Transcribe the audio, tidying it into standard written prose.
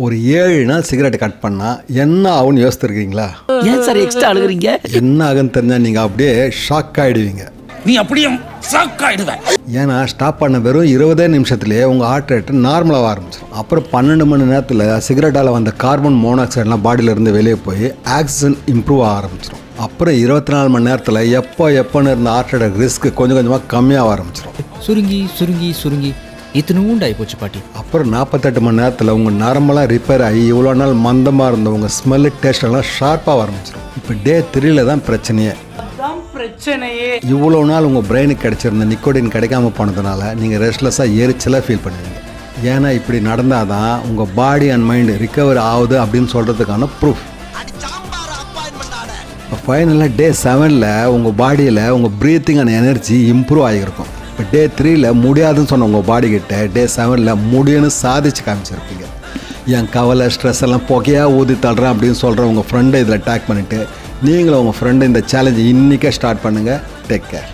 ஒரு 7 நாள் cigarette cut பண்ணால் என்ன ஆகும்னு யோசித்துருக்கீங்களா? ஏன் சார் எக்ஸ்ட்ரா அழுகுறீங்க? என்ன ஆகுன்னு தெரிஞ்சால் நீங்கள் அப்படியே ஷாக் ஆகிடுவீங்க. நீ அப்படியே ஷாக் ஆகிடுவ. ஏன்னா ஸ்டாப் பண்ண வெறும் 20 நிமிஷத்துலேயே உங்கள் ஹார்ட் ரேட்டு நார்மலாக ஆரம்பிச்சிடும். அப்புறம் 12 மணி நேரத்தில் சிகரெட்டால் வந்த கார்பன் மோனாக்சைட்லாம் பாடியிலேருந்து வெளியே போய் ஆக்சிஜன் இம்ப்ரூவ் ஆக ஆரம்பிச்சிடும். அப்புறம் 24 மணி நேரத்தில் எப்போன்னு இருந்த ஹார்ட் அட்டாக் ரிஸ்க் கொஞ்சம் கொஞ்சமாக கம்மியாக ஆரம்பிச்சிடும். சுருங்கி சுருங்கி சுருங்கி இத்தனூண்டாகி போச்சு பாட்டி. அப்புறம் 48 மணி நேரத்தில் உங்கள் நரம்பெல்லாம் ரிப்பேர் ஆகி இவ்வளோ நாள் மந்தமாக இருந்த உங்கள் ஸ்மெல்லு டேஸ்டெல்லாம் ஷார்ப்பாக ஆரம்பிச்சிடும். இப்போ டே 3 தான் பிரச்சனையே. இவ்வளோ நாள் உங்கள் பிரெயினுக்கு கிடைச்சிருந்த நிக்கோடின் கிடைக்காம போனதுனால நீங்கள் ரெஸ்ட்லெஸ்ஸாக எரிச்சலாக ஃபீல் பண்ணுவீங்க. ஏன்னா இப்படி நடந்தால் தான் உங்கள் பாடி அண்ட் மைண்டு ரிகவர் ஆகுது அப்படின்னு சொல்கிறதுக்கான ப்ரூஃப். ஃபைனலாக டே 7 உங்கள் பாடியில் உங்கள் ப்ரீத்திங் அண்ட் எனர்ஜி இம்ப்ரூவ் ஆகியிருக்கும். இப்போ டே 3 முடியாதுன்னு சொன்ன உங்கள் பாடி கிட்ட டே 7 முடியும்னு சாதிச்சு காமிச்சிருப்பீங்க. என் கவலை ஸ்ட்ரெஸ் எல்லாம் புகையாக ஊதி தள்ளுறேன் அப்படின்னு சொல்கிற உங்கள் ஃப்ரெண்டை இதில் டேக் பண்ணிவிட்டு நீங்களும் உங்கள் ஃப்ரெண்டு இந்த சேலஞ்சை இன்றைக்கே ஸ்டார்ட் பண்ணுங்கள். Take care.